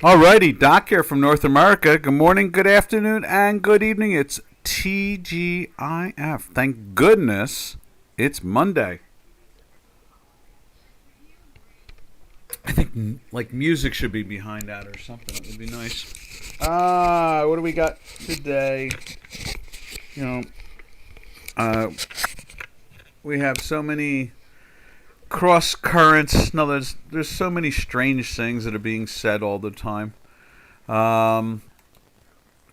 Alrighty, Doc here from North America. Good morning, good afternoon, and good evening. It's TGIF. Thank goodness it's Monday. I think like music should be behind that or something. It would be nice. What do we got today? You know, uh, we have so many cross currents. No, there's so many strange things that are being said all the time. Um,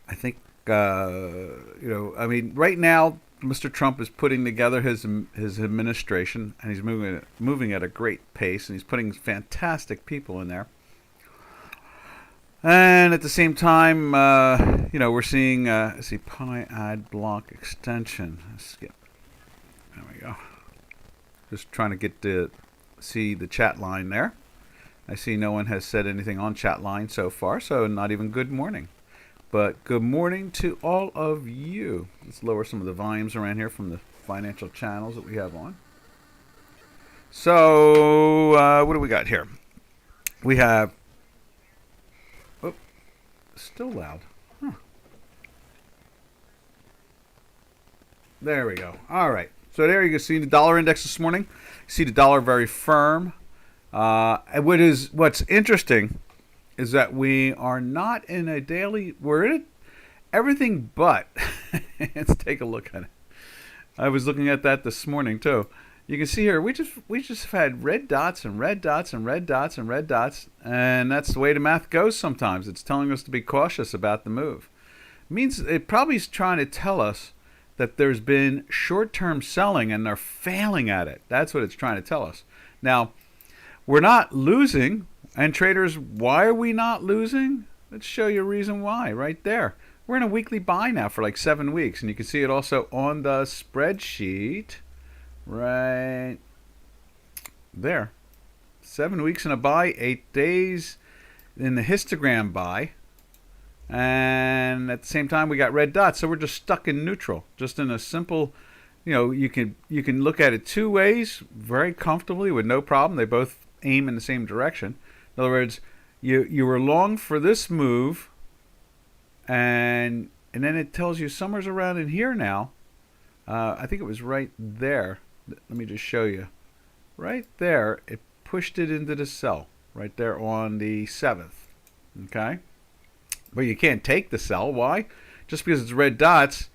I think I mean, right now, Mr. Trump is putting together his administration, and he's moving at a great pace, and he's putting fantastic people in there. And at the same time, we're seeing let's see, Pi ad block extension. Let's skip. There we go. Just trying to get to see the chat line there. I see no one has said anything on chat line so far, so not even good morning. But good morning to all of you. Let's lower some of the volumes around here from the financial channels that we have on. So, what do we got here? We have... Oh, still loud. Huh. There we go. All right. So there you can see the dollar index this morning. You see the dollar very firm. What's interesting is that we are not in a daily. We're in everything but. Let's take a look at it. I was looking at that this morning too. You can see here we just had red dots and red dots and red dots and red dots, and that's the way the math goes. Sometimes it's telling us to be cautious about the move. It means it probably is trying to tell us that there's been short-term selling and they're failing at it. That's what it's trying to tell us. Now, we're not losing. And traders, why are we not losing? Let's show you a reason why right there. We're in a weekly buy now for like 7 weeks. And you can see it also on the spreadsheet right there. 7 weeks in a buy, 8 days in the histogram buy. And at the same time, we got red dots. So we're just stuck in neutral, just in a simple, you can look at it two ways very comfortably with no problem. They both aim in the same direction. In other words, you were long for this move, and then it tells you somewhere's around in here now. I think it was right there. Let me just show you. Right there, it pushed it into the sell. Right there on the 7th. Okay? But you can't take the sell. Why? Just because it's red dots,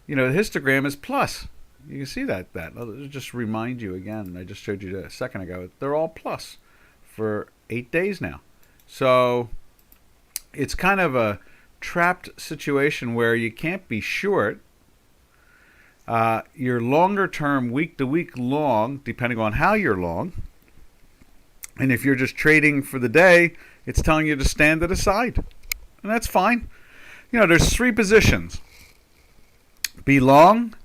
the histogram is plus. You can see that. I'll just remind you again. I just showed you a second ago. They're all plus for 8 days now. So it's kind of a trapped situation where you can't be short. You're longer term, week to week long, depending on how you're long. And if you're just trading for the day, it's telling you to stand to the side. And that's fine. There's three positions. Be long,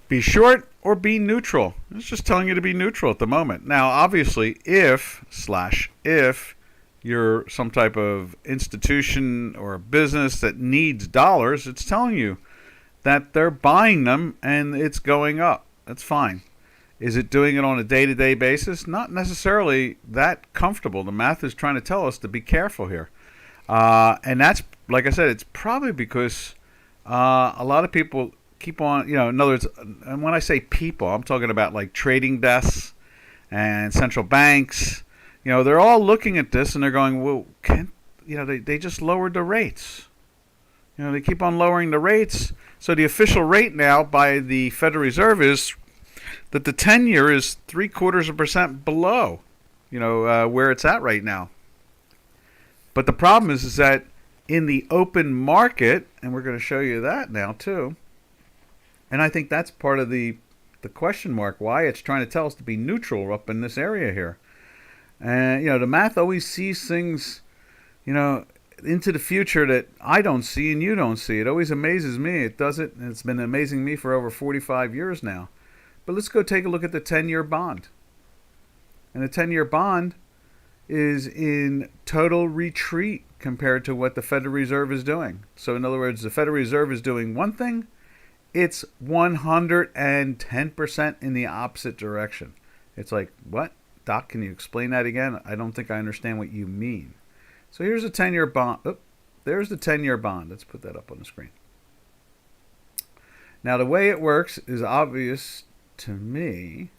be short, or be neutral. It's just telling you to be neutral at the moment. Now, obviously, if you're some type of institution or a business that needs dollars, it's telling you that they're buying them and it's going up. That's fine. Is it doing it on a day-to-day basis? Not necessarily that comfortable. The math is trying to tell us to be careful here. And that's, like I said, it's probably because a lot of people keep on, in other words, and when I say people, I'm talking about like trading desks and central banks. They're all looking at this and they're going, well, they just lowered the rates. They keep on lowering the rates. So the official rate now by the Federal Reserve is that the 10-year is 0.75% below, where it's at right now. But the problem is that in the open market, and we're going to show you that now too, and I think that's part of the question mark, why it's trying to tell us to be neutral up in this area here. And, the math always sees things, into the future that I don't see and you don't see. It always amazes me. It does it, and it's been amazing me for over 45 years now. But let's go take a look at the 10-year bond. And the 10-year bond is in total retreat compared to what the Federal Reserve is doing. So in other words, the Federal Reserve is doing one thing, it's 110% in the opposite direction. It's like, what? Doc, can you explain that again? I don't think I understand what you mean. So here's a 10-year bond. Oh, there's the 10-year bond. Let's put that up on the screen. Now, the way it works is obvious to me.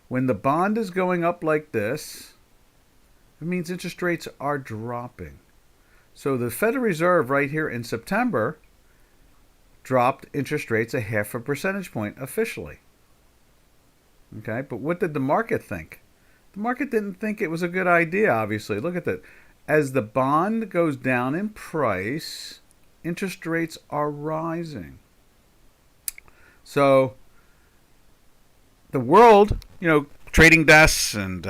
When the bond is going up like this, it means interest rates are dropping. So the Federal Reserve right here in September dropped interest rates a half a percentage point officially. Okay, but what did the market think? The market didn't think it was a good idea, obviously. Look at that. As the bond goes down in price, interest rates are rising. So the world, trading desks and,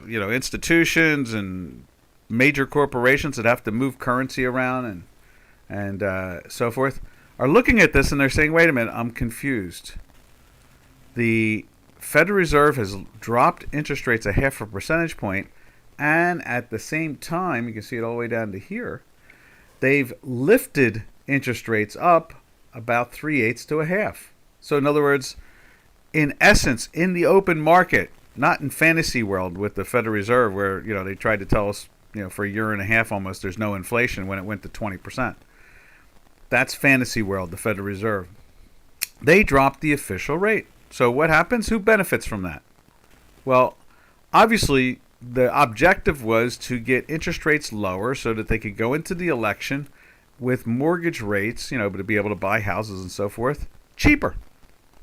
institutions and major corporations that have to move currency around and so forth are looking at this and they're saying, wait a minute, I'm confused. The Federal Reserve has dropped interest rates a half a percentage point, and at the same time, you can see it all the way down to here, they've lifted interest rates up about 3/8 to a half. So in other words, in essence, in the open market, not in fantasy world with the Federal Reserve where, they tried to tell us, for a year and a half almost there's no inflation when it went to 20%. That's fantasy world, the Federal Reserve. They dropped the official rate. So what happens? Who benefits from that? Well, obviously, the objective was to get interest rates lower so that they could go into the election with mortgage rates, but to be able to buy houses and so forth, cheaper.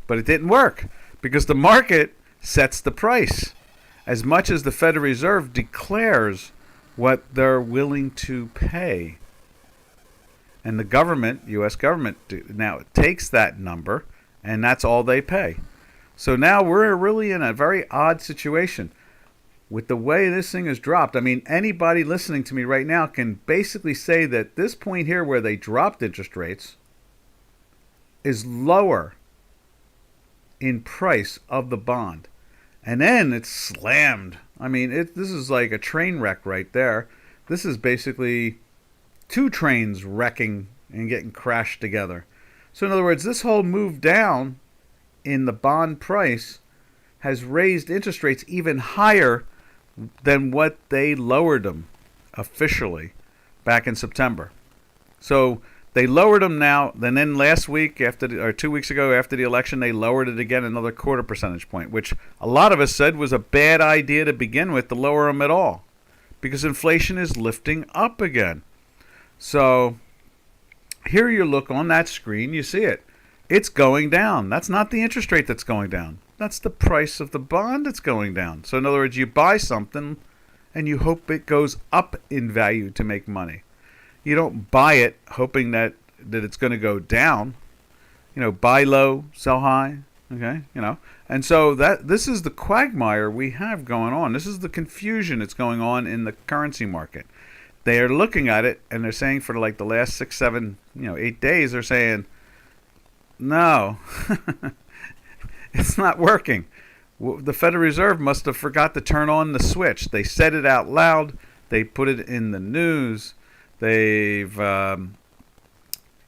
But it didn't work because the market sets the price. As much as the Federal Reserve declares what they're willing to pay. And the government, U.S. government, now takes that number, and that's all they pay. So now we're really in a very odd situation. With the way this thing has dropped, I mean, anybody listening to me right now can basically say that this point here where they dropped interest rates is lower in price of the bond. And then it's slammed. I mean, this is like a train wreck right there. This is basically two trains wrecking and getting crashed together. So in other words, this whole move down in the bond price has raised interest rates even higher than what they lowered them officially back in September. So they lowered them now, and then last week, or 2 weeks ago after the election, they lowered it again another quarter percentage point, which a lot of us said was a bad idea to begin with to lower them at all because inflation is lifting up again. So here you look on that screen, you see it. It's going down. That's not the interest rate that's going down. That's the price of the bond that's going down. So in other words, you buy something and you hope it goes up in value to make money. You don't buy it hoping that it's going to go down. Buy low, sell high. Okay, And so this is the quagmire we have going on. This is the confusion that's going on in the currency market. They are looking at it and they're saying for like the last 6, 7, 8 days, they're saying, no, it's not working. The Federal Reserve must have forgot to turn on the switch. They said it out loud. They put it in the news. They've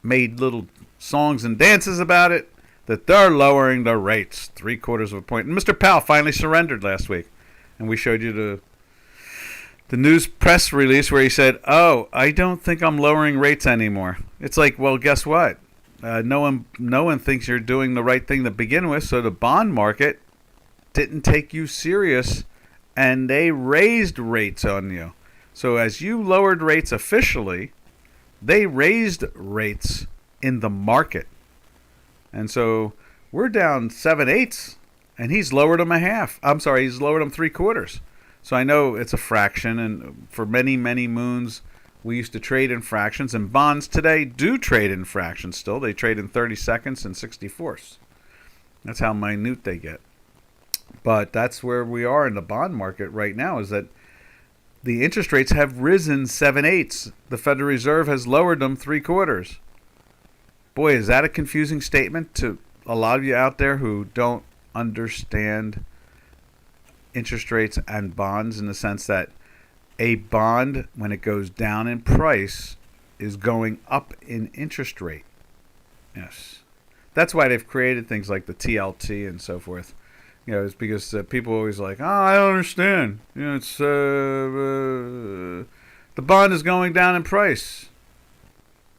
made little songs and dances about it, that they're lowering the rates 3/4 of a point. And Mr. Powell finally surrendered last week. And we showed you the news press release where he said, oh, I don't think I'm lowering rates anymore. It's like, well, guess what? No one thinks you're doing the right thing to begin with, so the bond market didn't take you serious, and they raised rates on you. So as you lowered rates officially, they raised rates in the market. And so we're down 7/8, and he's lowered them a half. I'm sorry, he's lowered them 3/4. So I know it's a fraction, and for many, many moons, we used to trade in fractions, and bonds today do trade in fractions still. They trade in 32nds and 64ths. That's how minute they get. But that's where we are in the bond market right now, is that the interest rates have risen 7/8. The Federal Reserve has lowered them 3/4. Boy, is that a confusing statement to a lot of you out there who don't understand interest rates and bonds, in the sense that a bond, when it goes down in price, is going up in interest rate. Yes. That's why they've created things like the TLT and so forth. It's because people always like, oh, I don't understand. It's the bond is going down in price.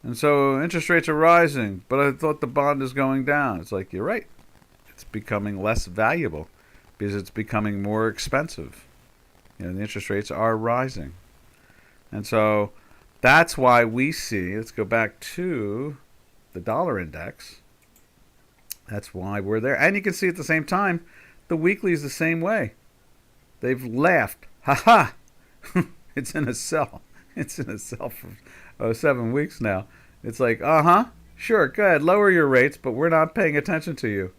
And so interest rates are rising, but I thought the bond is going down. It's like, you're right. It's becoming less valuable because it's becoming more expensive. The interest rates are rising. And so that's why we see, let's go back to the dollar index. That's why we're there. And you can see at the same time, the weekly is the same way. They've laughed. Ha ha! It's in a sell. It's in a sell for 7 weeks now. It's like, sure, go ahead, lower your rates, but we're not paying attention to you.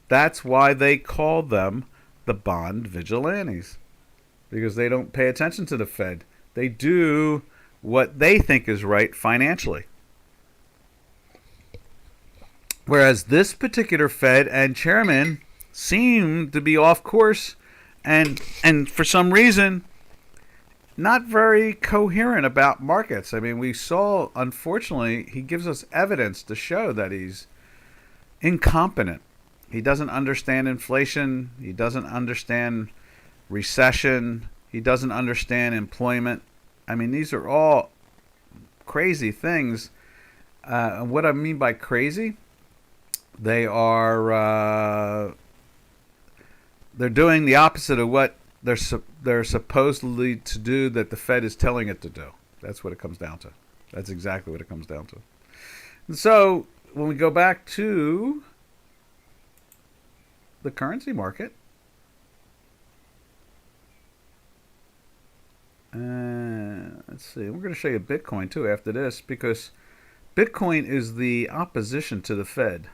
That's why they call them the bond vigilantes. Because they don't pay attention to the Fed. They do what they think is right financially. Whereas this particular Fed and chairman seem to be off course and for some reason not very coherent about markets. I mean, we saw, unfortunately, he gives us evidence to show that he's incompetent. He doesn't understand inflation. He doesn't understand recession. He doesn't understand employment. I mean, these are all crazy things. What I mean by crazy, they're doing the opposite of what they're supposedly to do that the Fed is telling it to do. That's what it comes down to. That's exactly what it comes down to. And so when we go back to the currency market, let's see. We're going to show you Bitcoin too after this, because Bitcoin is the opposition to the Fed.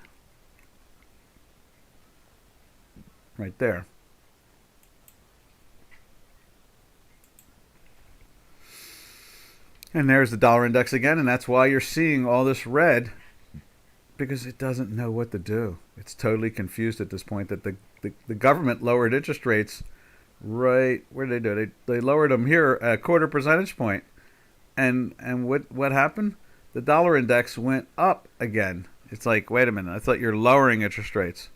Right there. And there's the dollar index again, and that's why you're seeing all this red, because it doesn't know what to do. It's totally confused at this point that the government lowered interest rates. Right, where did they do? They lowered them here a 1/4 percentage point. And what happened? The dollar index went up again. It's like, wait a minute, I thought you're lowering interest rates.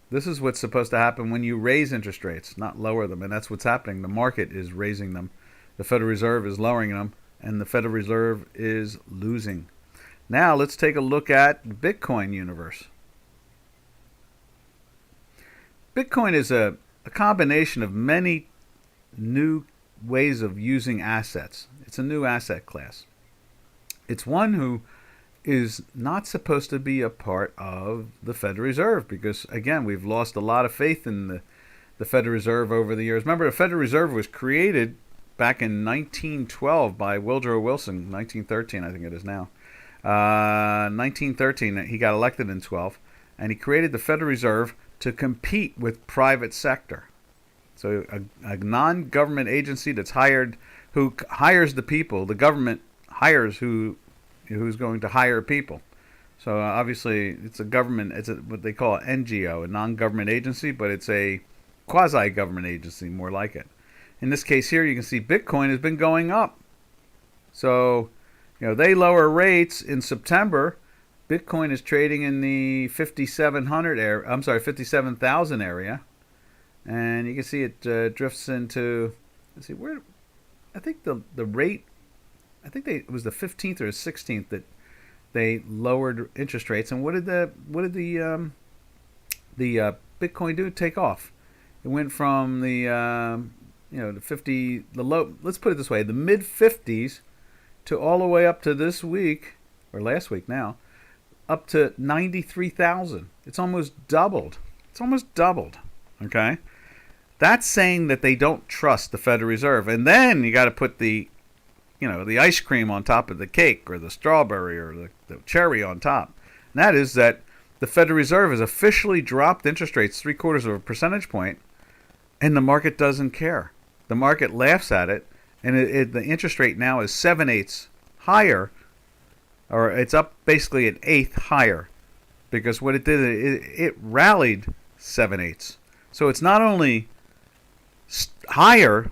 This is what's supposed to happen when you raise interest rates, not lower them. And that's what's happening. The market is raising them. The Federal Reserve is lowering them. And the Federal Reserve is losing. Now let's take a look at the Bitcoin universe. Bitcoin is a combination of many new ways of using assets. It's a new asset class. It's one who is not supposed to be a part of the Federal Reserve because, again, we've lost a lot of faith in the Federal Reserve over the years. Remember, the Federal Reserve was created back in 1912 by Woodrow Wilson, 1913 I think it is now. 1913, he got elected in 12, and he created the Federal Reserve to compete with private sector. So a non-government agency that's hired, who hires the people. The government hires who's going to hire people. So obviously it's a government, it's what they call an NGO, a non-government agency, but it's a quasi-government agency, more like it. In this case here, you can see Bitcoin has been going up. So, they lower rates in September. Bitcoin is trading in the 5,700 area. I'm sorry, 57,000 area, and you can see it drifts into. Let's see where. I think the rate. I think it was the 15th or the 16th that they lowered interest rates. And what did the Bitcoin do? Take off. It went from the the low. Let's put it this way: the mid 50s to all the way up to this week or last week now, up to 93,000. It's almost doubled. Okay, that's saying that they don't trust the Federal Reserve. And then you got to put the ice cream on top of the cake, or the strawberry, or the cherry on top. And that is that the Federal Reserve has officially dropped interest rates 3/4 of a percentage point, and the market doesn't care. The market laughs at it, and the interest rate now is 7/8 higher, or it's up basically an eighth higher, because what it did, it rallied 7/8. So it's not only higher,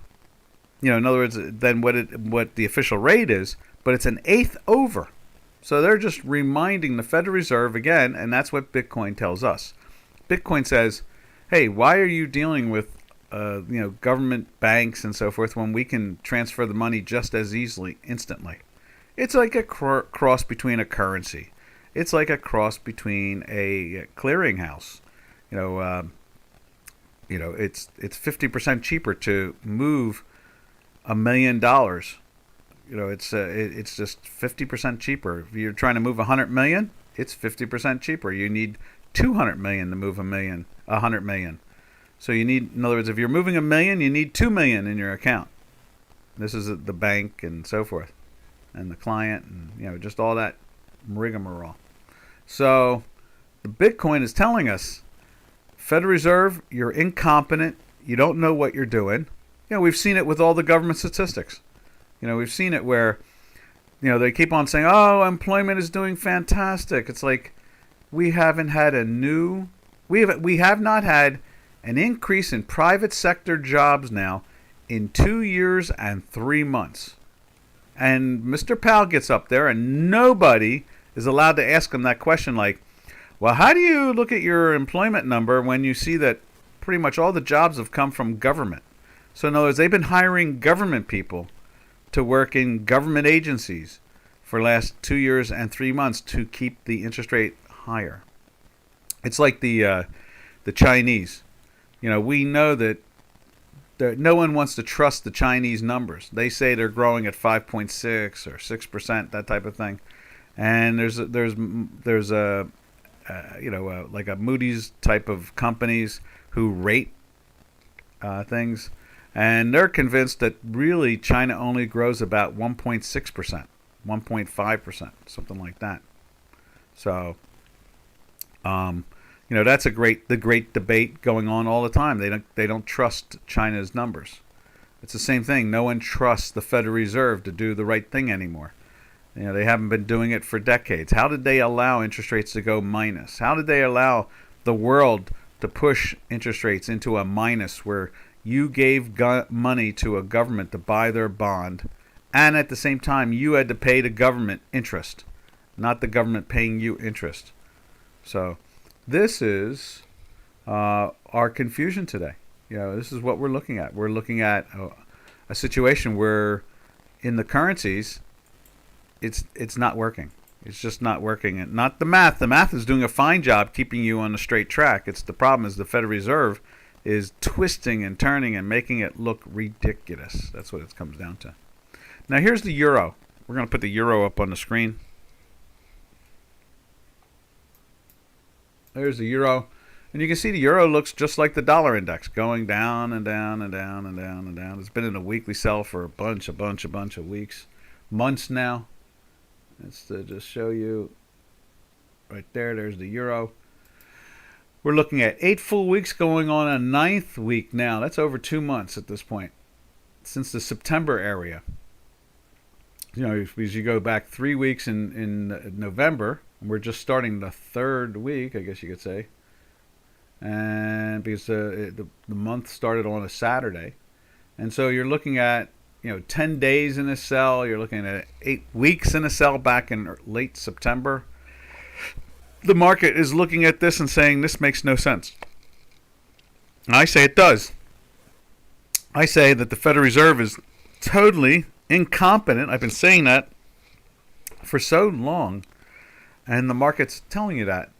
in other words, than what the official rate is, but it's an eighth over. So they're just reminding the Federal Reserve again, and that's what Bitcoin tells us. Bitcoin says, hey, why are you dealing with government banks and so forth when we can transfer the money just as easily, instantly. It's like a cross between a currency. It's like a cross between a clearinghouse. It's 50% cheaper to move $1 million. It's just 50% cheaper. If you're trying to move 100 million, it's 50% cheaper. You need 200 million to move 100 million. So you need, in other words, if you're moving $1 million, you need 2 million in your account. This is the bank and so forth, and the client, and just all that rigmarole. So the Bitcoin is telling us, Federal Reserve, you're incompetent. You don't know what you're doing. We've seen it with all the government statistics. We've seen it where, they keep on saying, oh, employment is doing fantastic. It's like we haven't had we have not had an increase in private sector jobs now in 2 years and 3 months. And Mr. Powell gets up there and nobody is allowed to ask him that question like, well, how do you look at your employment number when you see that pretty much all the jobs have come from government? So in other words, they've been hiring government people to work in government agencies for the last 2 years and 3 months to keep the interest rate higher. It's like the Chinese. We know that no one wants to trust the Chinese numbers. They say they're growing at 5.6 or 6%, that type of thing. And there's a like a Moody's type of companies who rate things, and they're convinced that really China only grows about 1.6%, 1.5%, something like that. So, that's the great debate going on all the time. They don't trust China's numbers. It's the same thing. No one trusts the Federal Reserve to do the right thing anymore. They haven't been doing it for decades. How did they allow interest rates to go minus? How did they allow the world to push interest rates into a minus where you gave money to a government to buy their bond, and at the same time you had to pay the government interest, not the government paying you interest? So this is our confusion today. This is what we're looking at. We're looking at a situation where in the currencies, it's not working. It's just not working. And not the math. The math is doing a fine job keeping you on a straight track. The problem is the Federal Reserve is twisting and turning and making it look ridiculous. That's what it comes down to. Now here's the euro. We're going to put the euro up on the screen. There's the euro. And you can see the euro looks just like the dollar index, going down and down and down and down and down. It's been in a weekly sell for a bunch of weeks, months now. It's to just show you right there. There's the euro. We're looking at 8 full weeks going on a 9th week now. That's over 2 months at this point, since the September area. Because you go back 3 weeks in November, and we're just starting the 3rd week, I guess you could say. And because the month started on a Saturday. And so you're looking at 10 days in a sell. You're looking at 8 weeks in a sell back in late September. The market is looking at this and saying this makes no sense. And I say it does. I say that the Federal Reserve is totally incompetent. I've been saying that for so long, and the market's telling you that.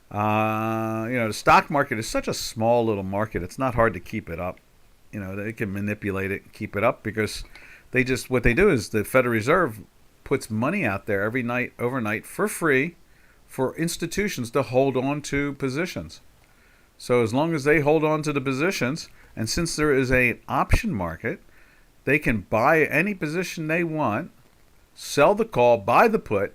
The stock market is such a small little market. It's not hard to keep it up. They can manipulate it and keep it up because what they do is the Federal Reserve puts money out there every night, overnight, for free for institutions to hold on to positions. So as long as they hold on to the positions, and since there is an option market, they can buy any position they want, sell the call, buy the put,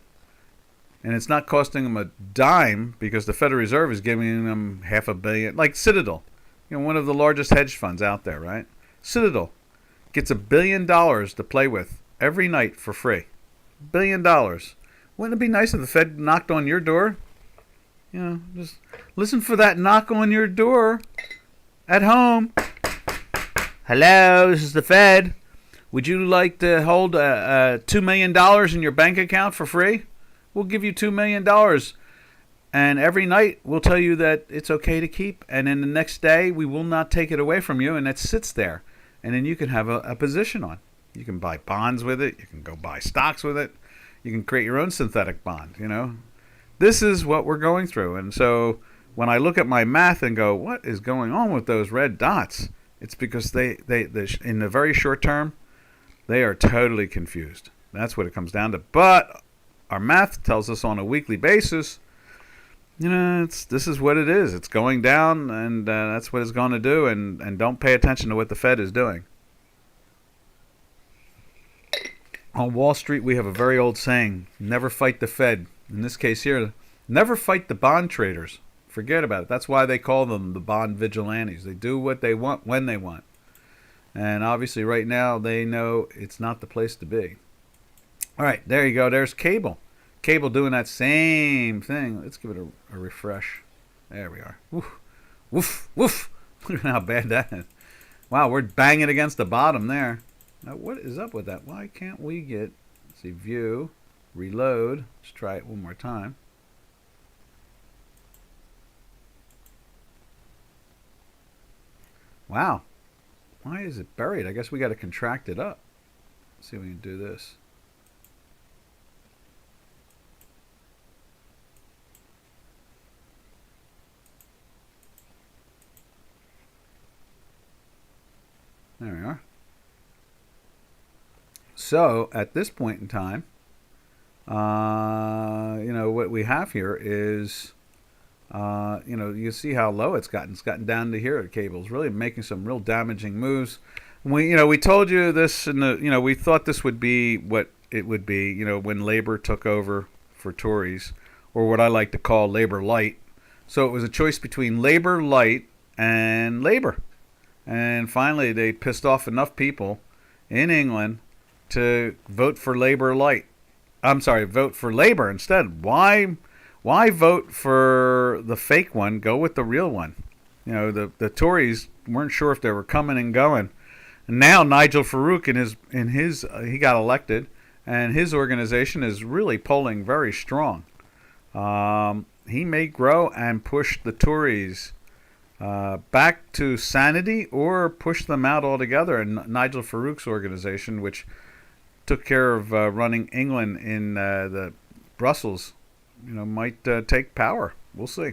and it's not costing them a dime because the Federal Reserve is giving them $500 million, like Citadel. One of the largest hedge funds out there, right? Citadel gets $1 billion to play with every night for free. $1 billion. Wouldn't it be nice if the Fed knocked on your door? Just listen for that knock on your door at home. Hello, this is the Fed. Would you like to hold $2 million in your bank account for free? We'll give you $2 million. And every night we'll tell you that it's okay to keep, and then the next day we will not take it away from you, and it sits there, and then you can have a position on. You can buy bonds with it. You can go buy stocks with it. You can create your own synthetic bond. This is what we're going through, and so when I look at my math and go, what is going on with those red dots? It's because they in the very short term, they are totally confused. That's what it comes down to. But our math tells us on a weekly basis, this is what it is. It's going down, and that's what it's going to do. And don't pay attention to what the Fed is doing. On Wall Street, we have a very old saying: never fight the Fed. In this case here, never fight the bond traders. Forget about it. That's why they call them the bond vigilantes. They do what they want when they want. And obviously right now they know it's not the place to be. All right, there you go. There's cable. Cable doing that same thing. Let's give it a refresh. There we are. Woof, woof, woof. Look at how bad that is. Wow, we're banging against the bottom there. Now, what is up with that? Why can't we get, let's see, view, reload. Let's try it one more time. Wow. Why is it buried? I guess we got to contract it up. Let's see if we can do this. There we are. So at this point in time, what we have here is, you see how low it's gotten. It's gotten down to here. The cable's really making some real damaging moves. We told you this, and we thought this would be what it would be. When Labor took over for Tories, or what I like to call Labor Light. So it was a choice between Labor Light and Labor. And finally, they pissed off enough people in England to vote for Labor Light. I'm sorry, vote for Labor instead. Why vote for the fake one? Go with the real one. The Tories weren't sure if they were coming and going. And now Nigel Farage he got elected, and his organization is really polling very strong. He may grow and push the Tories back to sanity, or push them out altogether. And Nigel Farage's organization, which took care of running England in the Brussels, might take power. We'll see.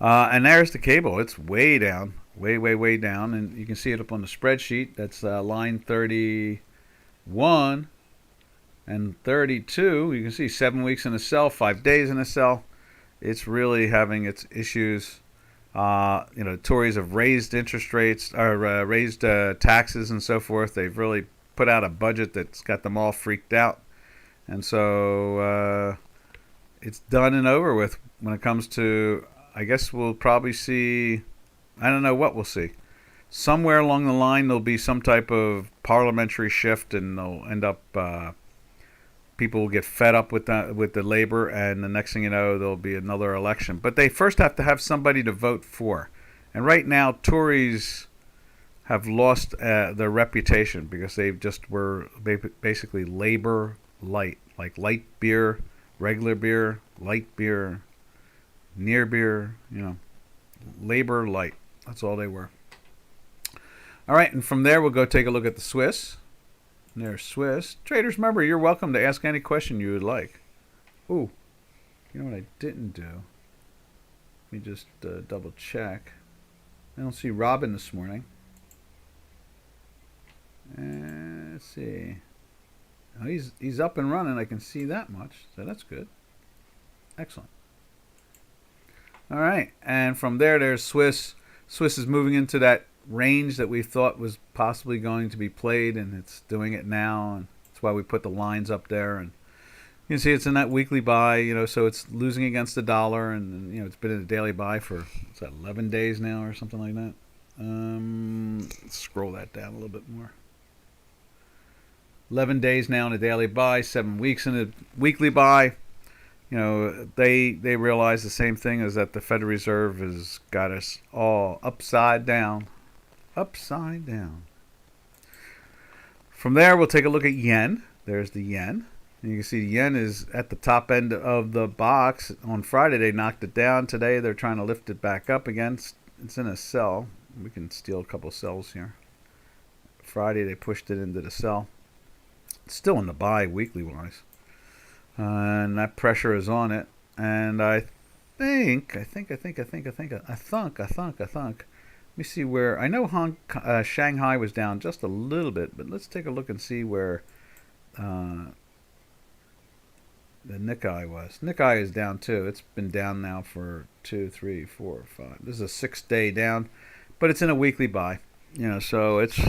And there's the cable. It's way down, way down, and you can see it up on the spreadsheet. That's line 31 and 32. You can see 7 weeks in a sell, 5 days in a sell. It's really having its issues. Tories have raised interest rates, or raised taxes and so forth. They've really put out a budget that's got them all freaked out. And so it's done and over with when it comes to, I guess we'll probably see, I don't know what we'll see. Somewhere along the line there'll be some type of parliamentary shift, and they'll end up, people will get fed up with the Labor, and the next thing you know, there'll be another election. But they first have to have somebody to vote for. And right now, Tories have lost their reputation because they just were basically Labor Light, like light beer, regular beer, light beer, near beer, Labor Light. That's all they were. All right, and from there, we'll go take a look at the Swiss. And there's Swiss. Traders, remember, you're welcome to ask any question you would like. Ooh, you know what I didn't do? Let me just double check. I don't see Robin this morning. Let's see. Oh, he's up and running. I can see that much, so that's good. Excellent. All right, and from there's Swiss. Swiss is moving into that range that we thought was possibly going to be played, and it's doing it now, and that's why we put the lines up there. And you can see it's in that weekly buy, so it's losing against the dollar, and it's been in a daily buy for 11 days now or something like that. Let's scroll that down a little bit more. 11 days now in a daily buy, 7 weeks in a weekly buy. They realize the same thing, is that the Federal Reserve has got us all upside down. Upside down. From there, we'll take a look at yen. There's the yen. And you can see the yen is at the top end of the box. On Friday, they knocked it down. Today, they're trying to lift it back up again. It's in a sell. We can steal a couple cells here. Friday, they pushed it into the sell. It's still in the buy weekly wise. And that pressure is on it. And I think. Let me see where. I know Shanghai was down just a little bit, but let's take a look and see where the Nikkei was. Nikkei is down too. It's been down now for 2, 3, 4, 5. This is a 6-day down, but it's in a weekly buy. So it's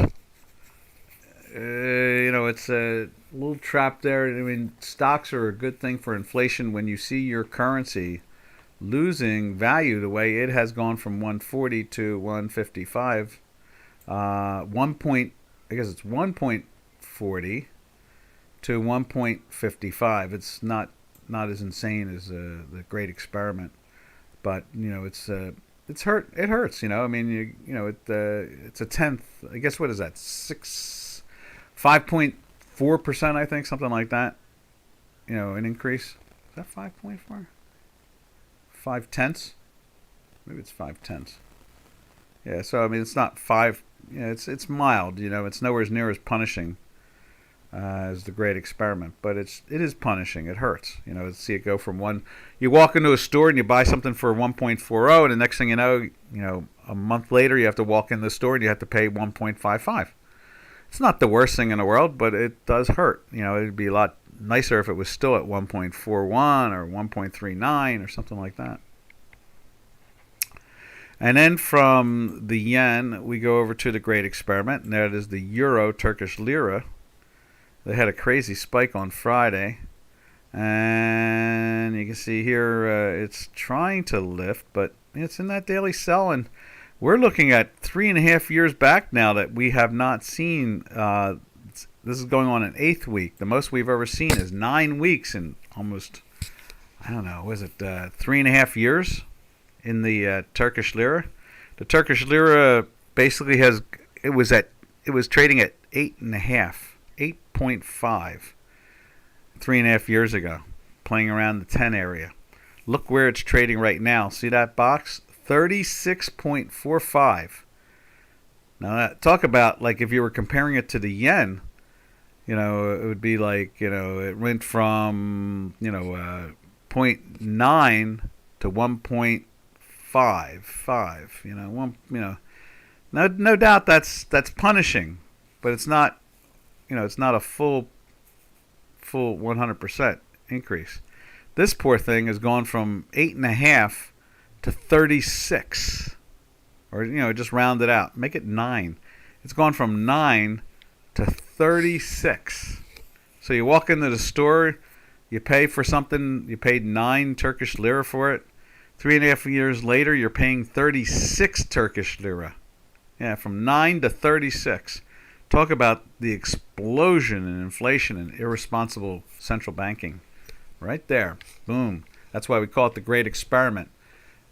it's a little trap there. I mean, stocks are a good thing for inflation when you see your currency losing value the way it has gone from 140 to 155. I guess it's 1.40 to 1.55. It's not as insane as the Great Experiment, but it's hurt. It hurts. I mean, it's a tenth. I guess what is that? 5.4%. I think something like that. An increase. Is that 5.4? 5/10? Maybe it's 5/10. Yeah. So I mean, it's not 5. It's mild. It's nowhere near as punishing as the Great Experiment, but it is punishing. It hurts. See it go from one. You walk into a store and you buy something for 1.40, and the next thing you know, a month later you have to walk in the store and you have to pay 1.55. It's not the worst thing in the world, but it does hurt. It'd be a lot nicer if it was still at 1.41 or 1.39 or something like that. And then from the yen, we go over to the Great Experiment, and that is the euro, Turkish lira. They had a crazy spike on Friday, and you can see here it's trying to lift, but it's in that daily sell, and we're looking at 3.5 years back now that we have not seen. This is going on an 8th week. The most we've ever seen is 9 weeks in almost, I don't know, was it 3.5 years in the Turkish lira? The Turkish lira basically it was trading at 8.5, 8.5, 3.5 years ago, playing around the 10 area. Look where it's trading right now. See that box? 36.45. Now, talk about like if you were comparing it to the yen. It would be like, it went from, 0.9 to 1.55, no doubt that's punishing, but it's not, it's not a full 100% increase. This poor thing has gone from 8.5 to 36, or, just round it out, make it 9. It's gone from 9 to 36. So you walk into the store, you pay for something, you paid 9 Turkish lira for it. 3.5 years later, you're paying 36 Turkish lira. Yeah, from 9 to 36. Talk about the explosion in inflation and irresponsible central banking. Right there. Boom. That's why we call it the Great Experiment.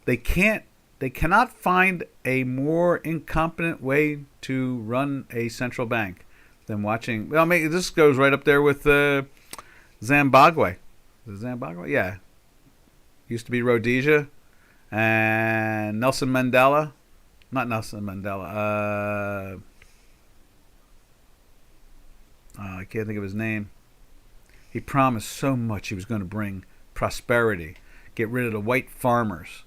They cannot find a more incompetent way to run a central bank than watching. Well, maybe this goes right up there with Zimbabwe. Zimbabwe? Yeah. Used to be Rhodesia. And Nelson Mandela. Not Nelson Mandela. I can't think of his name. He promised so much he was going to bring prosperity, get rid of the white farmers.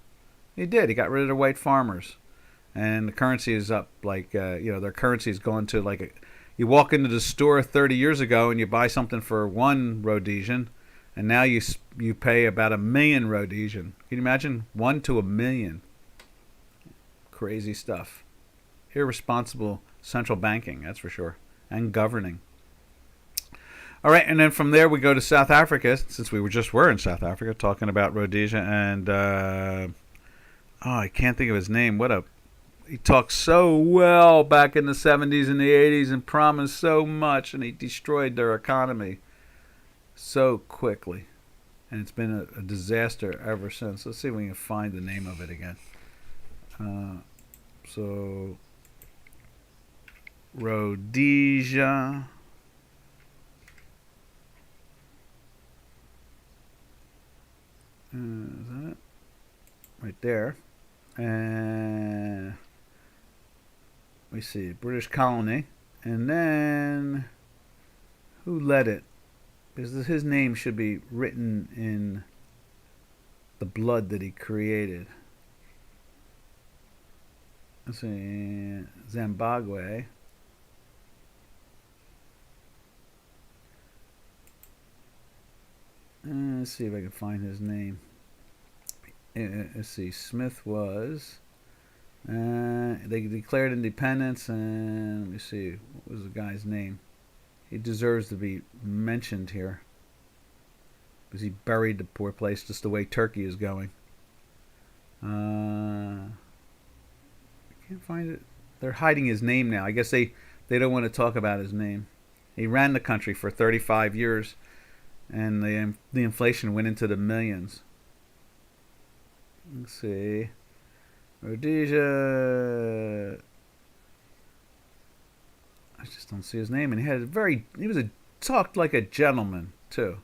He did. He got rid of the white farmers. And the currency is up like, their currency is going to like you walk into the store 30 years ago and you buy something for 1 Rhodesian, and now you pay about 1 million Rhodesian. Can you imagine? 1 to 1 million. Crazy stuff. Irresponsible central banking, that's for sure, and governing. All right, and then from there we go to South Africa, since we were in South Africa talking about Rhodesia, and I can't think of his name. He talked so well back in the 70s and the 80s and promised so much, and he destroyed their economy so quickly. And it's been a disaster ever since. Let's see if we can find the name of it again. So, Rhodesia. Is that it? Right there. And we see British colony. And then who led it? Because his name should be written in the blood that he created. Let's see, Zimbabwe. Let's see if I can find his name. Let's see, Smith was. They declared independence, and let me see, what was the guy's name? He deserves to be mentioned here, because he buried the poor place just the way Turkey is going. I can't find it. They're hiding his name now. I guess they don't want to talk about his name. He ran the country for 35 years, and the inflation went into the millions. Let's see. Rhodesia. I just don't see his name. And he talked like a gentleman, too.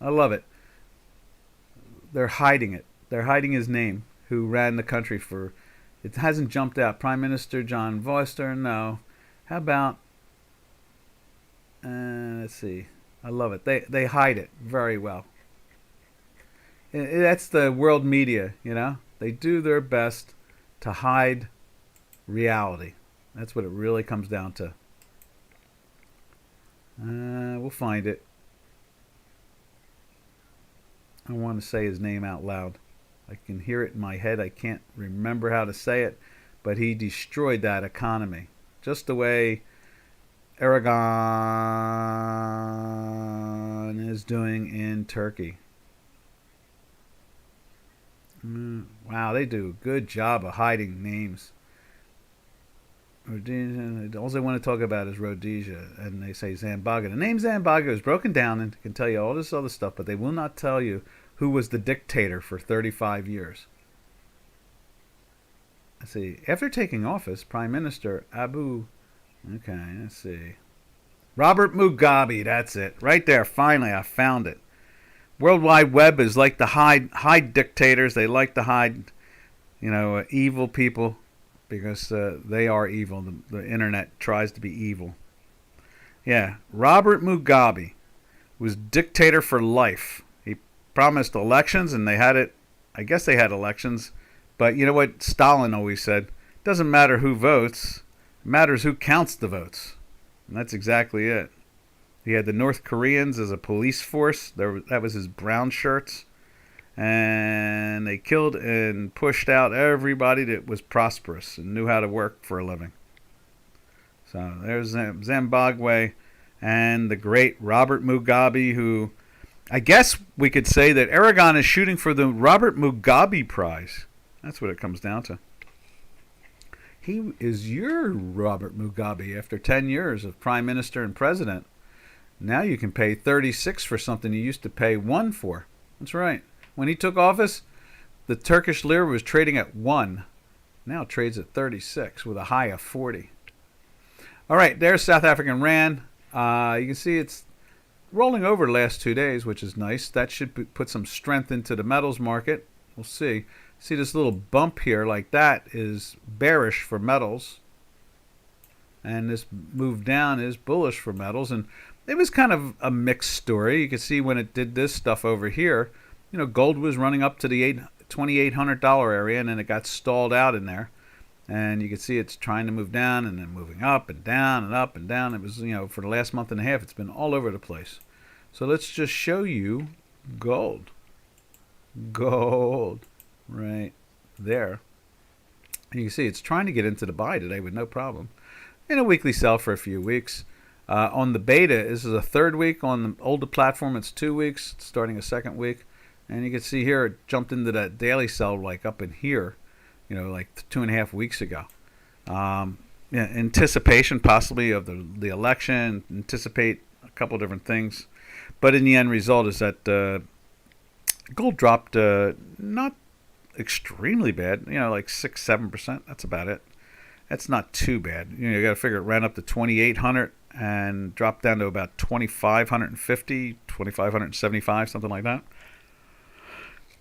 I love it. They're hiding it. They're hiding his name, who ran the country for, it hasn't jumped out. Prime Minister John Voster, no. How about, let's see. I love it. They hide it very well. That's the world media, you know. They do their best to hide reality. That's what it really comes down to. We'll find it. I want to say his name out loud. I can hear it in my head. I can't remember how to say it, but he destroyed that economy. Just the way Erdogan is doing in Turkey. Wow, they do a good job of hiding names. Rhodesia, all they want to talk about is Rhodesia, and they say Zamboga. The name Zamboga is broken down and can tell you all this other stuff, but they will not tell you who was the dictator for 35 years. Let's see. After taking office, Prime Minister Okay, let's see. Robert Mugabe, that's it. Right there, finally, I found it. World Wide Web is like to hide dictators. They like to hide, evil people, because they are evil. The internet tries to be evil. Yeah, Robert Mugabe was dictator for life. He promised elections, and they had it. I guess they had elections, but you know what Stalin always said? It doesn't matter who votes. It matters who counts the votes. And that's exactly it. He had the North Koreans as a police force. That was his brown shirts. And they killed and pushed out everybody that was prosperous and knew how to work for a living. So there's Zimbabwe and the great Robert Mugabe, who I guess we could say that Aragon is shooting for the Robert Mugabe Prize. That's what it comes down to. He is your Robert Mugabe after 10 years of prime minister and president. Now you can pay 36 for something you used to pay 1 for. That's right. When he took office, the Turkish lira was trading at 1. Now it trades at 36 with a high of 40. All right, there's South African Rand. You can see it's rolling over the last 2 days, which is nice. That should put some strength into the metals market. We'll see. See this little bump here like that is bearish for metals. And this move down is bullish for metals. And it was kind of a mixed story. You can see when it did this stuff over here, gold was running up to the $2,800 area, and then it got stalled out in there. And you can see it's trying to move down and then moving up and down and up and down. It was, for the last month and a half, it's been all over the place. So let's just show you gold. Gold right there. And you can see it's trying to get into the buy today with no problem. In a weekly sell for a few weeks. On the beta, this is a 3rd week. On the older platform, it's 2 weeks, starting a 2nd week. And you can see here it jumped into that daily sell like up in here, like 2.5 weeks ago. Anticipation possibly of the election, anticipate a couple different things. But in the end result is that gold dropped not extremely bad, like 6-7%. That's about it. That's not too bad. You got to figure it ran up to 2,800 and dropped down to about 2,550, 2,575, something like that.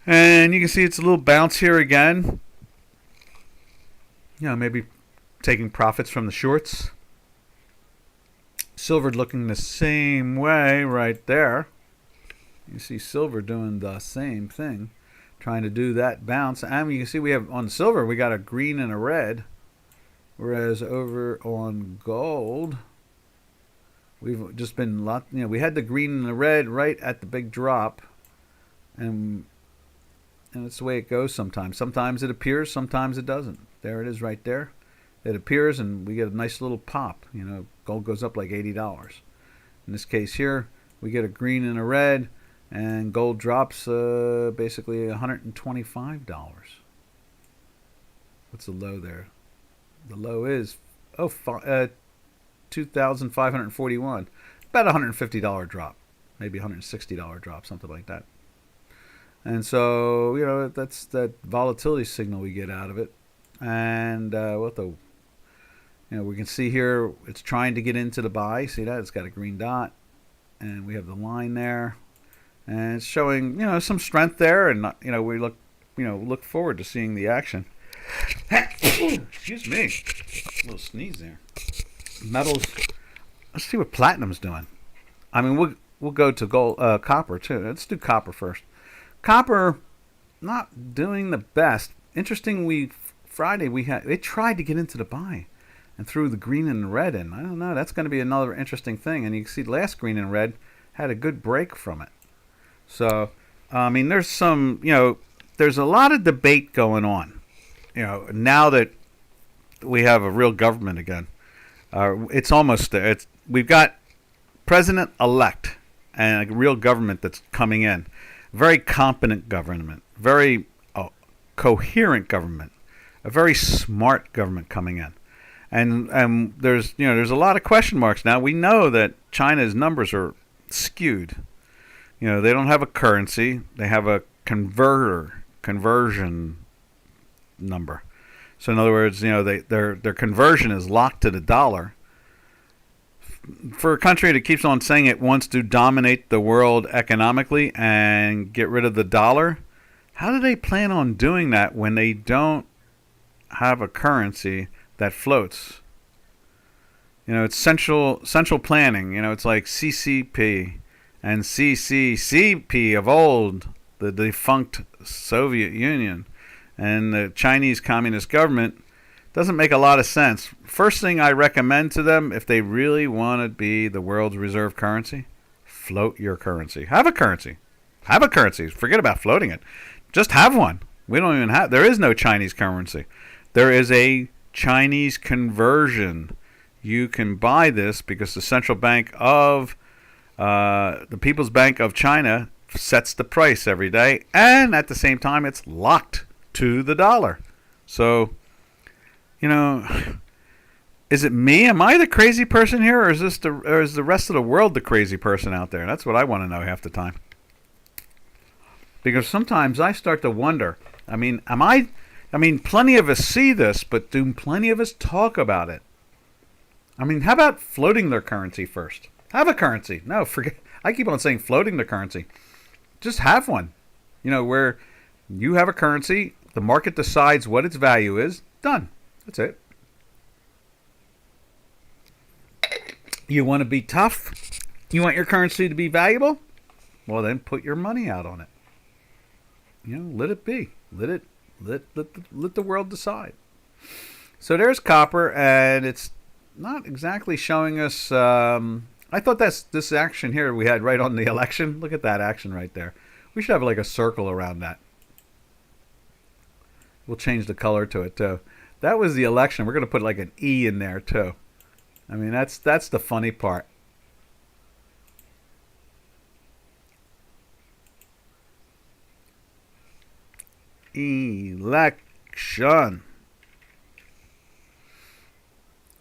And you can see it's a little bounce here again. Maybe taking profits from the shorts. Silver looking the same way right there. You see silver doing the same thing, trying to do that bounce. And you can see we have on silver, we got a green and a red. Whereas over on gold, we've just been we had the green and the red right at the big drop. And it's the way it goes sometimes. Sometimes it appears, sometimes it doesn't. There it is right there. It appears and we get a nice little pop. Gold goes up like $80. In this case here, we get a green and a red, and gold drops basically $125. What's the low there? The low is 2,541. About $150 drop, maybe $160 drop, something like that. And so that's that volatility signal we get out of it. And we can see here it's trying to get into the buy. See that? It's got a green dot, and we have the line there, and it's showing some strength there, and we look forward to seeing the action. Excuse me, a little sneeze there. Metals. Let's see what platinum's doing. I mean, we'll go to gold, copper too. Let's do copper first. Copper, not doing the best. Interesting. Friday it tried to get into the buy, and threw the green and the red in. I don't know. That's going to be another interesting thing. And you can see the last green and red had a good break from it. So, I mean, there's there's a lot of debate going on. Now that we have a real government again, it's almost there. We've got president-elect and a real government that's coming in. Very competent government. Very coherent government. A very smart government coming in. And there's a lot of question marks now. We know that China's numbers are skewed. They don't have a currency. They have a conversion number. So in other words, their conversion is locked to the dollar. For a country that keeps on saying it wants to dominate the world economically and get rid of the dollar, how do they plan on doing that when they don't have a currency that floats? It's central planning. It's like CCP and CCCP of old, the defunct Soviet Union, and the Chinese Communist government. Doesn't make a lot of sense. First thing I recommend to them, if they really want to be the world's reserve currency, float your currency. Have a currency. Have a currency. Forget about floating it. Just have one. We don't even have. There is no Chinese currency. There is a Chinese conversion. You can buy this because the Central Bank of the People's Bank of China sets the price every day, and at the same time, it's locked to the dollar. So, is it me? Am I the crazy person here, or is the rest of the world the crazy person out there? That's what I want to know half the time. Because sometimes I start to wonder. I mean, plenty of us see this, but do plenty of us talk about it? I mean, how about floating their currency first? Have a currency. No, forget. I keep on saying floating the currency. Just have one. Where you have a currency, the market decides what its value is. Done. That's it. You want to be tough? You want your currency to be valuable? Well, then put your money out on it. Let it be. Let the world decide. So there's copper, and it's not exactly showing us. I thought that's this action here we had right on the election. Look at that action right there. We should have like a circle around that. We'll change the color to it too. That was the election. We're going to put like an E in there too. I mean, that's the funny part. Election.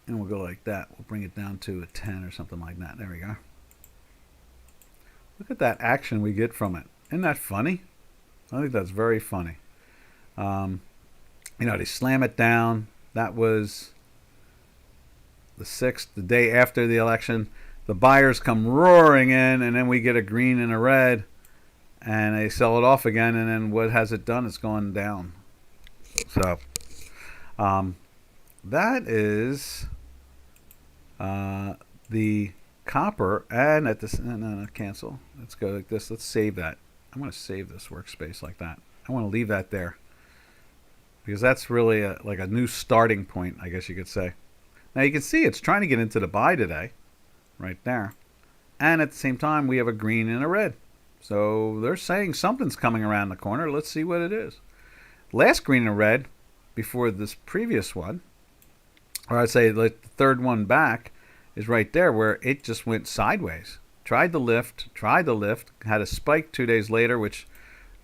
And we'll go like that. We'll bring it down to a 10 or something like that. There we go. Look at that action we get from it. Isn't that funny? I think that's very funny. They slam it down. That was the 6th, the day after the election. The buyers come roaring in, and then we get a green and a red. and they sell it off again, and then what has it done? It's gone down. So um, that is the copper. And at this, no, cancel. Let's go like this. Let's save that. I'm going to save this workspace like that. I want to leave that there because that's really like a new starting point, I guess you could say. Now you can see it's trying to get into the buy today, right there. And at the same time, we have a green and a red. So they're saying something's coming around the corner. Let's see what it is. Last green and red before this previous one, or I'd say like the third one back, is right there where it just went sideways. Tried to lift, had a spike 2 days later, which,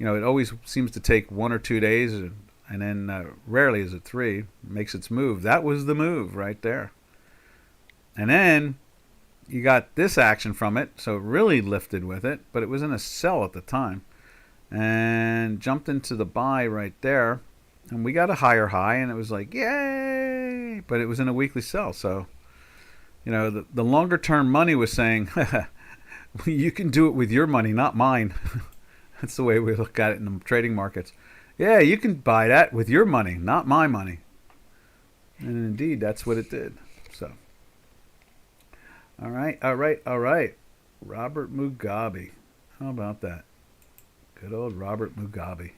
it always seems to take 1 or 2 days, and then rarely is it 3, makes its move. That was the move right there. And then you got this action from it, so it really lifted with it, but it was in a sell at the time. And jumped into the buy right there, and we got a higher high, and it was like, yay! But it was in a weekly sell, so, the longer term money was saying, you can do it with your money, not mine. That's the way we look at it in the trading markets. Yeah, you can buy that with your money, not my money. And indeed, that's what it did. So, all right. Robert Mugabe. How about that? Good old Robert Mugabe.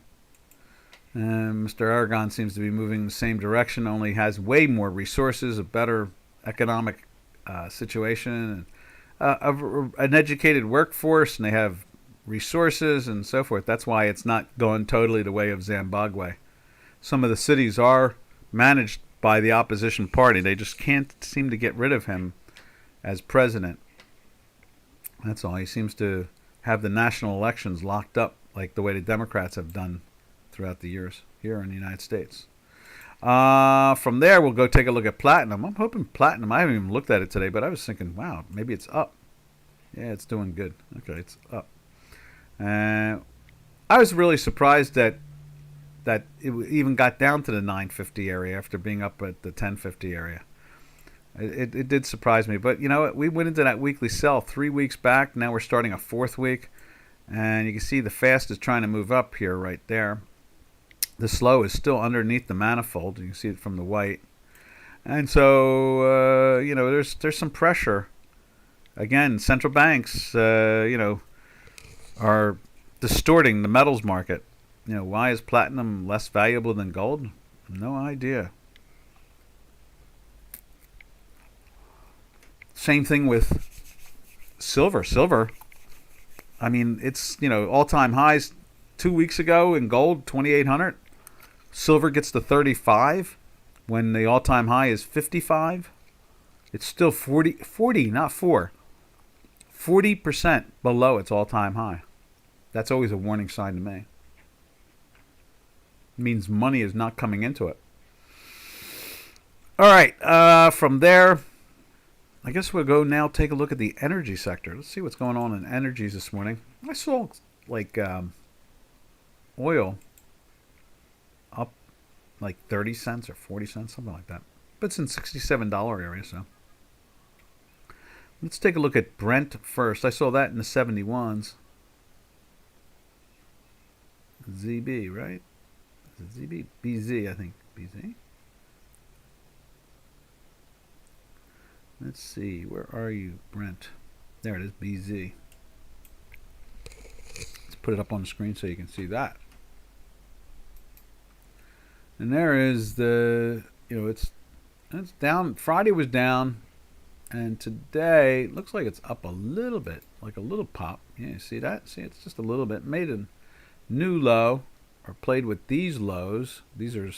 And Mr. Aragon seems to be moving in the same direction, only has way more resources, a better economic situation, and an educated workforce, and they have resources and so forth. That's why it's not going totally the way of Zimbabwe. Some of the cities are managed by the opposition party. They just can't seem to get rid of him as president. That's all. He seems to have the national elections locked up like the way the Democrats have done throughout the years here in the United States. From there, we'll go take a look at platinum. I'm hoping platinum, I haven't even looked at it today, but I was thinking, wow, maybe it's up. Yeah, it's doing good. Okay, it's up. I was really surprised that it even got down to the 950 area after being up at the 1050 area. It did surprise me. But you know what? We went into that weekly sell 3 weeks back. Now we're starting a fourth week. And you can see the fast is trying to move up here right there. The slow is still underneath the manifold. You can see it from the white. And so, there's some pressure. Again, central banks, are distorting the metals market. Why is platinum less valuable than gold? No idea. Same thing with silver. Silver, I mean, it's, all-time highs 2 weeks ago in gold, 2,800. Silver gets to 35 when the all-time high is 55. It's still 40, not 4. 40% below its all-time high. That's always a warning sign to me. It means money is not coming into it. All right, from there, I guess we'll go now take a look at the energy sector. Let's see what's going on in energies this morning. I saw oil up like 30 cents or 40 cents, something like that. But it's in $67 area, so. Let's take a look at Brent first. I saw that in the 71s. ZB, right? Is it ZB? BZ, I think. BZ? Let's see. Where are you, Brent? There it is, BZ. Let's put it up on the screen so you can see that. And there is the, it's down. Friday was down. And today, it looks like it's up a little bit, like a little pop. Yeah, you see that? See, it's just a little bit. Made a new low, or played with these lows. These are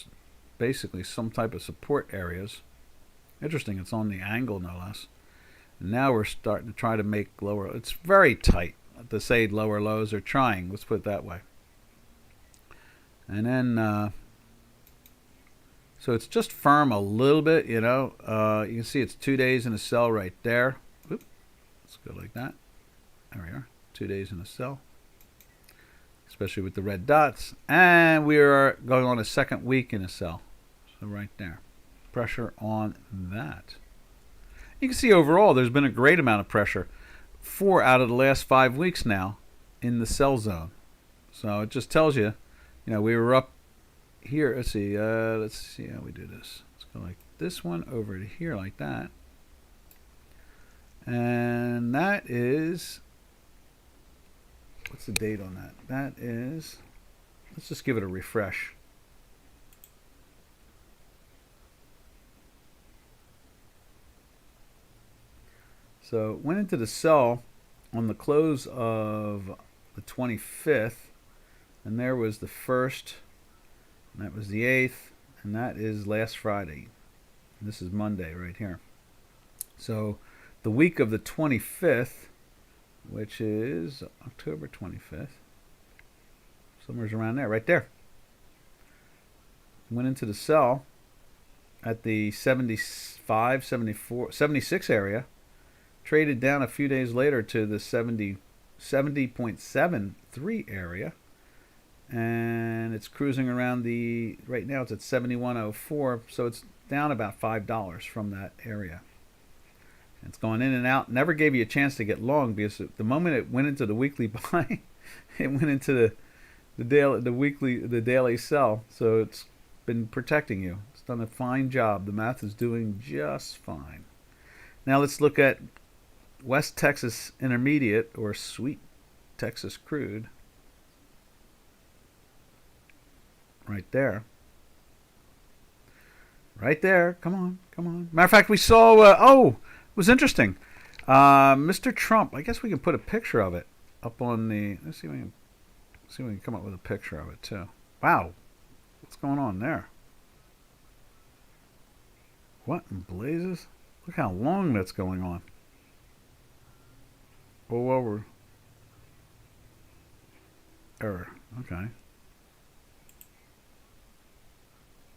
basically some type of support areas. Interesting, it's on the angle, no less. And now we're starting to try to make lower. It's very tight to say lower lows are trying. Let's put it that way. And then, so it's just firm a little bit, you can see it's 2 days in a sell right there. Oop, let's go like that. There we are, 2 days in a sell. Especially with the red dots. And we are going on a second week in a sell. So right there. Pressure on that. You can see overall there's been a great amount of pressure. 4 out of the last 5 weeks now in the sell zone. So it just tells you, we were up here. Let's see. Let's see how we do this. Let's go like this one over to here like that. And that is, what's the date on that? That is, let's just give it a refresh. So went into the sell on the close of the 25th, and there was the 1st, and that was the 8th, and that is last Friday. And this is Monday right here. So the week of the 25th, which is October 25th, somewhere's around there, right there. Went into the sell at the 75, 74, 76 area. Traded down a few days later to the 70.73 area, and it's cruising around right now it's at 71.04, so it's down about $5 from that area. It's going in and out. Never gave you a chance to get long, because the moment it went into the weekly buy, it went into the daily sell. So it's been protecting you. It's done a fine job. The math is doing just fine. Now let's look at West Texas Intermediate, or Sweet Texas Crude, right there. Right there. Come on. Matter of fact, we saw, it was interesting. Mr. Trump, I guess we can put a picture of it up on the, let's see if we can come up with a picture of it too. Wow. What's going on there? What in blazes? Look how long that's going on. Oh, over. Error. Okay.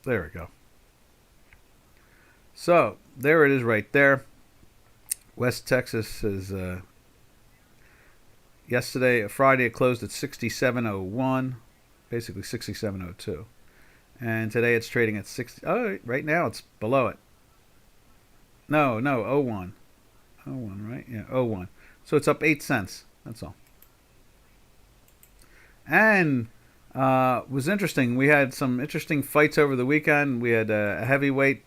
There we go. So, there it is right there. West Texas is, Friday it closed at 67.01, basically 67.02. And today it's trading at 60. Oh, right now it's below it. No, 01. 01, right? Yeah, 01. So it's up 8 cents. That's all. And was interesting. We had some interesting fights over the weekend. We had a heavyweight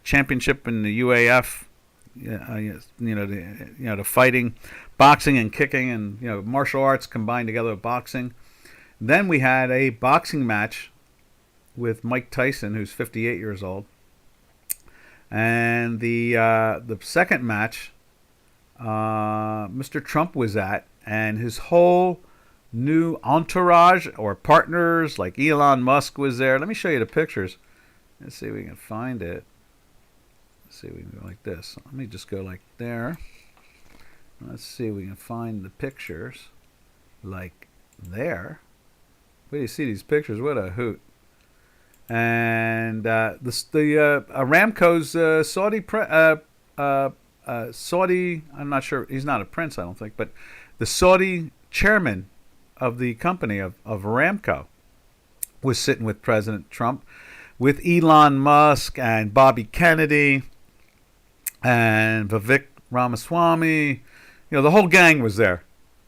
championship in the UAF. The fighting, boxing and kicking, and martial arts combined together with boxing. Then we had a boxing match with Mike Tyson, who's 58 years old. And the second match, Mr. Trump was at, and his whole new entourage or partners, like Elon Musk, was there. Let me show you the pictures. Let's see if we can find it. Let's see if we can go like this. Let me just go like there. Let's see if we can find the pictures like there. Wait till you see these pictures. What a hoot. And Aramco's Saudi, I'm not sure, he's not a prince, I don't think, but the Saudi chairman of the company of Aramco was sitting with President Trump, with Elon Musk and Bobby Kennedy and Vivek Ramaswamy. The whole gang was there,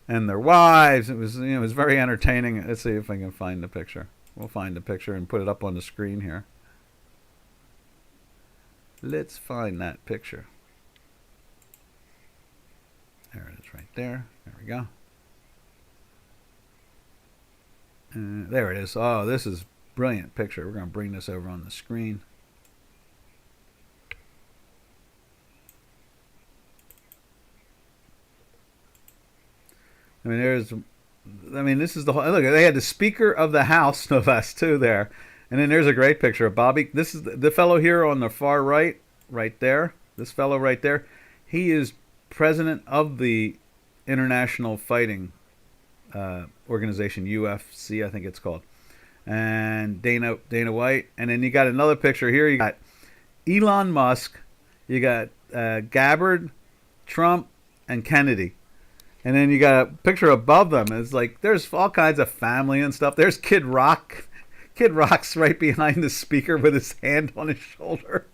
and their wives. It was very entertaining. Let's see if I can find the picture. We'll find the picture and put it up on the screen here. Let's find that picture. There it is right there. There we go. There it is. Oh, this is a brilliant picture. We're going to bring this over on the screen. This is the whole, look, they had the Speaker of the House, no less, too, there. And then there's a great picture of Bobby. This is the fellow here on the far right there. This fellow right there. He is president of the International Fighting Organization, UFC, I think it's called. And Dana White. And then you got another picture here. You got Elon Musk. You got Gabbard, Trump, and Kennedy. And then you got a picture above them. It's like there's all kinds of family and stuff. There's Kid Rock. Kid Rock's right behind the speaker with his hand on his shoulder.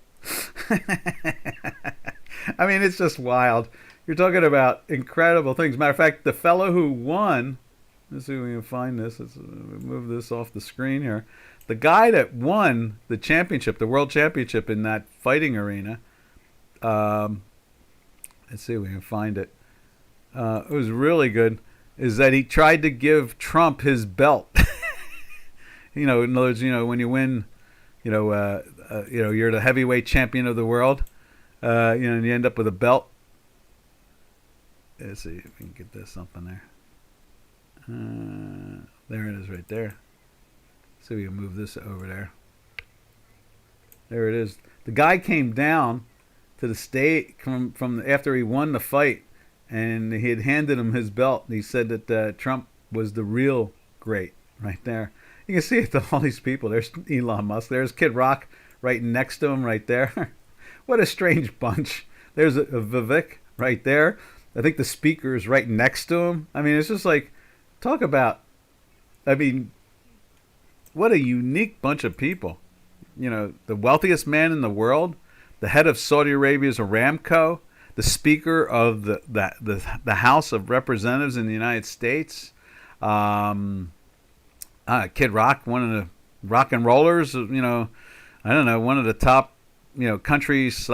I mean, it's just wild. You're talking about incredible things. Matter of fact, the fellow who won Let's see if we can find this. Let's move this off the screen here. The guy that won the championship, the world championship in that fighting arena. Um, let's see if we can find it. It was really good. Is that he tried to give Trump his belt? In other words, when you win, you're the heavyweight champion of the world. And you end up with a belt. Let's see if we can get this something there. There it is right there. So we can move this over there. There it is. The guy came down to the state from after he won the fight, and he had handed him his belt. And he said that Trump was the real great right there. You can see it to all these people. There's Elon Musk. There's Kid Rock right next to him right there. What a strange bunch. There's a Vivek right there. I think the speaker is right next to him. I mean, it's just like, talk about, what a unique bunch of people. The wealthiest man in the world, the head of Saudi Arabia's Aramco, the speaker of the House of Representatives in the United States, Kid Rock, one of the rock and rollers, I don't know, one of the top, country /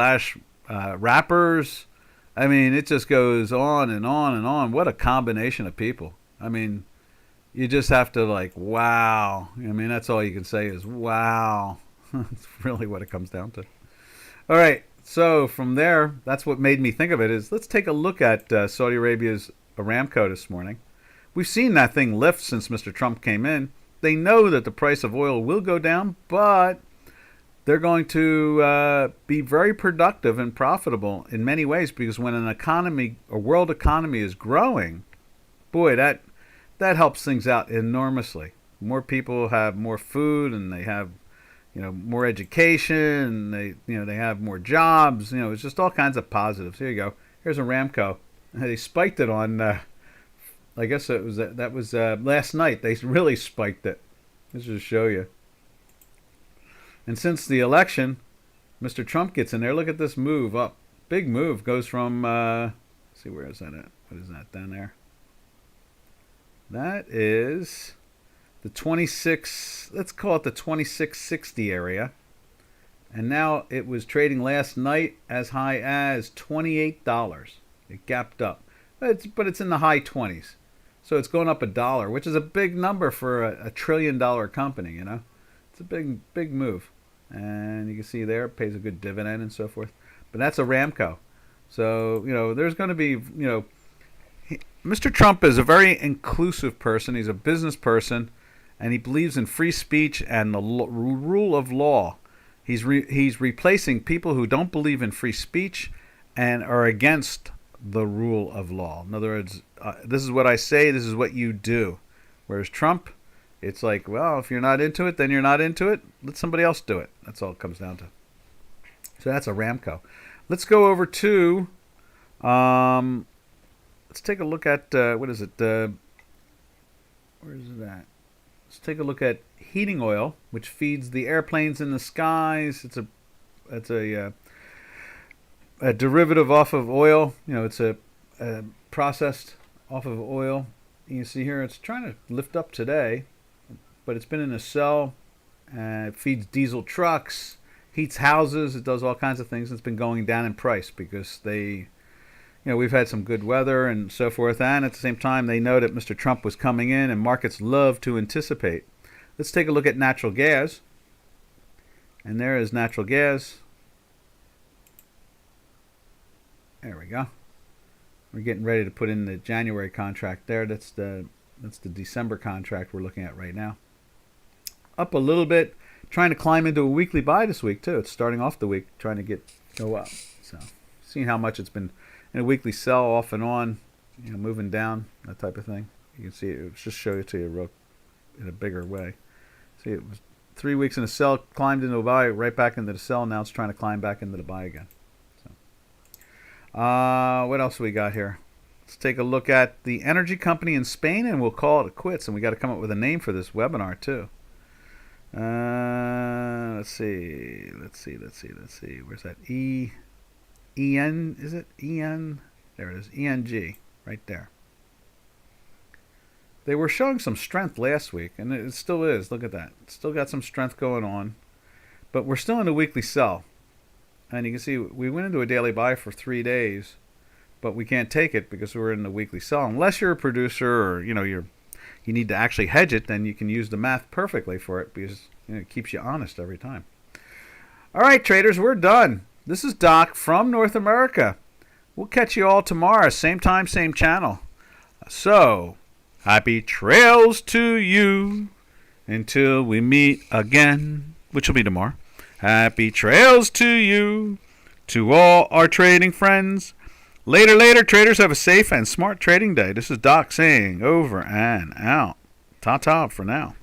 rappers. I mean, it just goes on and on and on. What a combination of people. I mean, you just have to wow. I mean, that's all you can say is wow. That's really what it comes down to. All right. So from there, that's what made me think of it is let's take a look at Saudi Arabia's Aramco this morning. We've seen that thing lift since Mr. Trump came in. They know that the price of oil will go down, but they're going to be very productive and profitable in many ways because when a world economy is growing, boy, that helps things out enormously. More people have more food, and they have, more education, and they have more jobs. It's just all kinds of positives. Here you go. Here's Aramco. They spiked it on. I guess it was that was last night. They really spiked it. Let's just show you. And since the election, Mr. Trump gets in there. Look at this move up. Big move. Goes from, let's see, where is that at? What is that down there? That is the 26, let's call it the 2660 area. And now it was trading last night as high as $28. It gapped up. But it's in the high 20s. So it's going up $1, which is a big number for a $1 trillion company, It's a big move. And you can see there, it pays a good dividend and so forth. But that's Aramco. So, there's going to be, Mr. Trump is a very inclusive person. He's a business person, and he believes in free speech and the rule of law. He's replacing people who don't believe in free speech and are against the rule of law. In other words, this is what I say, this is what you do. Whereas Trump, it's like, well, if you're not into it, then you're not into it. Let somebody else do it. That's all it comes down to. So that's Aramco. Let's go over to, let's take a look at, what is it? Where is it at? Let's take a look at heating oil, which feeds the airplanes in the skies. It's a derivative off of oil. It's a processed off of oil. You can see here it's trying to lift up today, but it's been in a cell. It feeds diesel trucks, heats houses. It does all kinds of things. It's been going down in price because we've had some good weather and so forth. And at the same time, they know that Mr. Trump was coming in, and markets love to anticipate. Let's take a look at natural gas. And there is natural gas. There we go. We're getting ready to put in the January contract there. That's the December contract we're looking at right now. Up a little bit, trying to climb into a weekly buy this week too. It's starting off the week trying to go up. So seeing how much it's been in a weekly sell off and on, moving down, that type of thing. You can see it just show it to you in a bigger way. See, it was 3 weeks in a sell, climbed into a buy, right back into the sell. Now it's trying to climb back into the buy again. What else we got here? Let's take a look at the energy company in Spain, and we'll call it quits. And we got to come up with a name for this webinar too. Let's see. Where's that? EN? Is it EN? There it is. ENG, right there. They were showing some strength last week, and it still is. Look at that. Still got some strength going on. But we're still in a weekly sell. And you can see we went into a daily buy for 3 days, but we can't take it because we're in the weekly sell. Unless you're a producer or you need to actually hedge it, then you can use the math perfectly for it because it keeps you honest every time. All right, traders, we're done. This is Doc from North America. We'll catch you all tomorrow, same time, same channel. So, happy trails to you until we meet again, which will be tomorrow. Happy trails to you, to all our trading friends. Later, traders, have a safe and smart trading day. This is Doc saying over and out. Ta-ta for now.